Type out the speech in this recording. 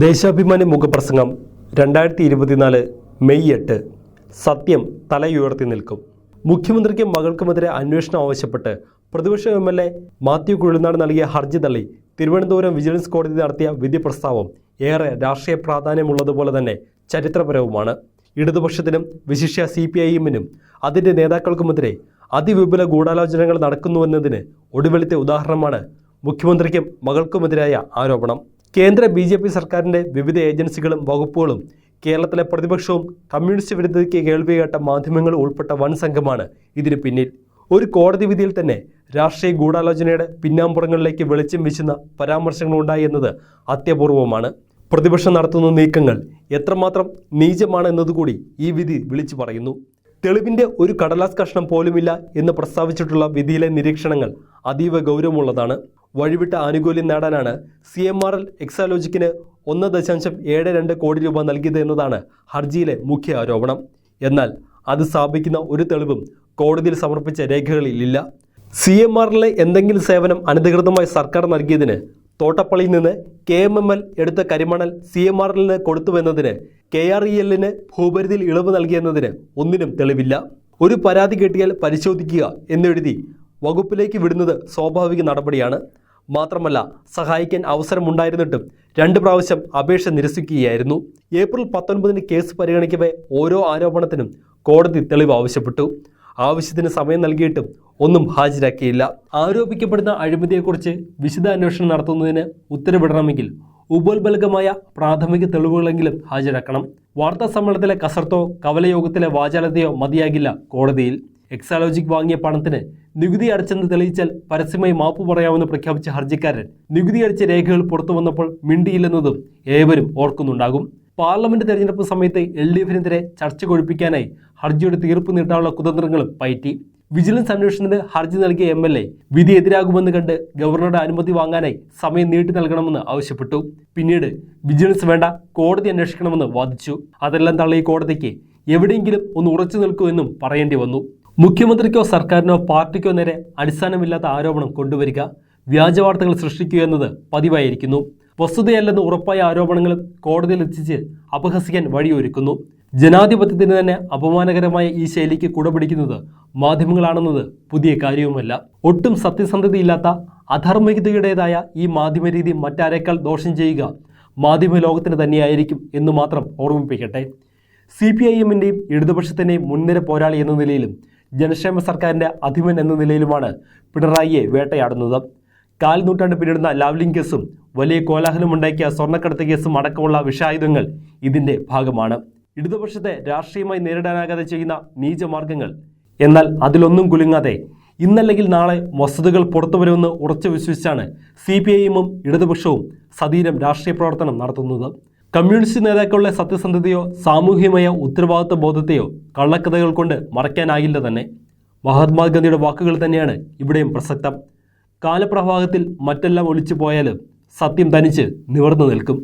ദേശാഭിമാനി മുഖപ്രസംഗം 2024 മെയ് 8 സത്യം തലയുയർത്തി നിൽക്കും. മുഖ്യമന്ത്രിക്കും മകൾക്കുമെതിരെ അന്വേഷണം ആവശ്യപ്പെട്ട് പ്രതിപക്ഷ MLA മാത്യു കുഴൽനാട് നൽകിയ ഹർജി തള്ളി തിരുവനന്തപുരം വിജിലൻസ് കോടതി നടത്തിയ വിധി പ്രസ്താവം ഏറെ രാഷ്ട്രീയ പ്രാധാന്യമുള്ളതുപോലെ തന്നെ ചരിത്രപരവുമാണ്. ഇടതുപക്ഷത്തിനും വിശിഷ്യ CPIM-നും അതിൻ്റെ നേതാക്കൾക്കുമെതിരെ അതിവിപുല ഗൂഢാലോചനകൾ നടക്കുന്നുവെന്നതിന് ഒടുവിലത്തെ ഉദാഹരണമാണ് മുഖ്യമന്ത്രിക്കും മകൾക്കുമെതിരായ ആരോപണം. കേന്ദ്ര BJP സർക്കാരിൻ്റെ വിവിധ ഏജൻസികളും വകുപ്പുകളും കേരളത്തിലെ പ്രതിപക്ഷവും കമ്മ്യൂണിസ്റ്റ് വിരുദ്ധതയ്ക്ക് കേൾവി കേട്ട മാധ്യമങ്ങൾ ഉൾപ്പെട്ട വൻ സംഘമാണ് ഇതിന് പിന്നിൽ. ഒരു കോടതി വിധിയിൽ തന്നെ രാഷ്ട്രീയ ഗൂഢാലോചനയുടെ പിന്നാമ്പുറങ്ങളിലേക്ക് വെളിച്ചം വീശുന്ന പരാമർശങ്ങളുണ്ടായി എന്നത് അത്യപൂർവമാണ്. പ്രതിപക്ഷം നടത്തുന്ന നീക്കങ്ങൾ എത്രമാത്രം നീചമാണ് എന്നതുകൂടി ഈ വിധി വിളിച്ചു പറയുന്നു. തെളിവിൻ്റെ ഒരു കടലാസ് കഷ്ണം പോലുമില്ല എന്ന് പ്രസ്താവിച്ചിട്ടുള്ള വിധിയിലെ നിരീക്ഷണങ്ങൾ അതീവ ഗൗരവമുള്ളതാണ്. വഴിവിട്ട ആനുകൂല്യം നേടാനാണ് CMRL എക്സാലോജിക്കിന് 1.72 കോടി രൂപ നൽകിയത് എന്നതാണ് ഹർജിയിലെ മുഖ്യ ആരോപണം. എന്നാൽ അത് സ്ഥാപിക്കുന്ന ഒരു തെളിവും കോടതിയിൽ സമർപ്പിച്ച രേഖകളിലില്ല. CMRL എന്തെങ്കിലും സേവനം അനധികൃതമായി സർക്കാർ നൽകിയതിന് തോട്ടപ്പള്ളിയിൽ നിന്ന് KMML എടുത്ത കരിമണൽ CMRL കൊടുത്തുവെന്നതിന് KREL ഭൂപരിധിയിൽ ഇളവ് നൽകിയെന്നതിന് ഒന്നിനും തെളിവില്ല. ഒരു പരാതി കിട്ടിയാൽ പരിശോധിക്കുക എന്നെഴുതി വകുപ്പിലേക്ക് വിടുന്നത് സ്വാഭാവിക നടപടിയാണ്. മാത്രമല്ല, സഹായിക്കാൻ അവസരമുണ്ടായിരുന്നിട്ടും 2 പ്രാവശ്യം അപേക്ഷ നിരസിക്കുകയായിരുന്നു. ഏപ്രിൽ 19 കേസ് പരിഗണിക്കവേ ഓരോ ആരോപണത്തിനും കോടതി തെളിവ് ആവശ്യപ്പെട്ടു. ആവശ്യത്തിന് സമയം നൽകിയിട്ടും ഒന്നും ഹാജരാക്കിയില്ല. ആരോപിക്കപ്പെടുന്ന അഴിമതിയെക്കുറിച്ച് വിശദ അന്വേഷണം നടത്തുന്നതിന് ഉത്തരവിടണമെങ്കിൽ ഉപോത്ബലകമായ പ്രാഥമിക തെളിവുകളെങ്കിലും ഹാജരാക്കണം. വാർത്താ സമ്മേളനത്തിലെ കസർത്തോ കവലയോഗത്തിലെ വാചാലതയോ മതിയാകില്ല കോടതിയിൽ. എക്സാലോജിക് വാങ്ങിയ പണത്തിന് നികുതി അടച്ചെന്ന് തെളിയിച്ചാൽ പരസ്യമായി മാപ്പ് പറയാമെന്ന് പ്രഖ്യാപിച്ച ഹർജിക്കാരൻ നികുതി അടച്ച രേഖകൾ പുറത്തു വന്നപ്പോൾ മിണ്ടിയില്ലെന്നതും ഏവരും ഓർക്കുന്നുണ്ടാകും. പാർലമെന്റ് തെരഞ്ഞെടുപ്പ് സമയത്ത് LDF-നെതിരെ ചർച്ച കൊഴിപ്പിക്കാനായി ഹർജിയുടെ തീർപ്പ് നീട്ടാനുള്ള കുതന്ത്രങ്ങളും പയറ്റി. വിജിലൻസ് അന്വേഷണത്തിന് ഹർജി നൽകിയ MLA വിധി എതിരാകുമെന്ന് കണ്ട് ഗവർണറുടെ അനുമതി വാങ്ങാനായി സമയം നീട്ടി നൽകണമെന്ന് ആവശ്യപ്പെട്ടു. പിന്നീട് വിജിലൻസ് വേണ്ട, കോടതി അന്വേഷിക്കണമെന്ന് വാദിച്ചു. അതെല്ലാം തള്ളി കോടതിക്ക് എവിടെയെങ്കിലും ഒന്ന് ഉറച്ചു നിൽക്കൂ എന്നും പറയേണ്ടി വന്നു. മുഖ്യമന്ത്രിക്കോ സർക്കാരിനോ പാർട്ടിക്കോ നേരെ അടിസ്ഥാനമില്ലാത്ത ആരോപണം കൊണ്ടുവരിക, വ്യാജ വാർത്തകൾ സൃഷ്ടിക്കുക എന്നത് പതിവായിരിക്കുന്നു. വസ്തുതയല്ലെന്ന് ഉറപ്പായ ആരോപണങ്ങളും കോടതിയിൽ എത്തിച്ച് അപഹസിക്കാൻ വഴിയൊരുക്കുന്നു. ജനാധിപത്യത്തിന് തന്നെ അപമാനകരമായ ഈ ശൈലിക്ക് കുടപിടിക്കുന്നത് മാധ്യമങ്ങളാണെന്നത് പുതിയ കാര്യവുമല്ല. ഒട്ടും സത്യസന്ധതയില്ലാത്ത അധാർമികതയുടേതായ ഈ മാധ്യമരീതി മറ്റാരേക്കാൾ ദോഷം ചെയ്യുക മാധ്യമ ലോകത്തിന് തന്നെയായിരിക്കും എന്ന് മാത്രം ഓർമ്മിപ്പിക്കട്ടെ. CPIM-ൻ്റെയും ഇടതുപക്ഷത്തിൻ്റെയും മുൻനിര പോരാളി എന്ന നിലയിലും ജനക്ഷേമ സർക്കാരിൻ്റെ അധിപൻ എന്ന നിലയിലുമാണ് പിണറായിയെ വേട്ടയാടുന്നത്. 4 നൂറ്റാണ്ട് പിന്നിടുന്ന ലാവ്ലിംഗ് കേസും വലിയ കോലാഹലമുണ്ടാക്കിയ സ്വർണ്ണക്കടത്ത് കേസും അടക്കമുള്ള വിഷായുധങ്ങൾ ഇതിൻ്റെ ഭാഗമാണ്. ഇടതുപക്ഷത്തെ രാഷ്ട്രീയമായി നേരിടാനാകാതെ ചെയ്യുന്ന നീചമാർഗങ്ങൾ. എന്നാൽ അതിലൊന്നും കുലുങ്ങാതെ ഇന്നല്ലെങ്കിൽ നാളെ വസ്തുതകൾ പുറത്തുവരുമെന്ന് ഉറച്ചു വിശ്വസിച്ചാണ് CPIM-ഉം ഇടതുപക്ഷവും സധീരം രാഷ്ട്രീയ പ്രവർത്തനം നടത്തുന്നത്. കമ്മ്യൂണിസ്റ്റ് നേതാക്കളുടെ സത്യസന്ധതയോ സാമൂഹികമായ ഉത്തരവാദിത്വ ബോധത്തെയോ കള്ളക്കഥകൾ കൊണ്ട് മറയ്ക്കാനാകില്ല തന്നെ. മഹാത്മാഗാന്ധിയുടെ വാക്കുകൾ തന്നെയാണ് ഇവിടെയും പ്രസക്തം. കാലപ്രവാഹത്തിൽ മറ്റെല്ലാം ഒലിച്ചു പോയാലും സത്യം തനിച്ച് നിവർന്നു നിൽക്കും.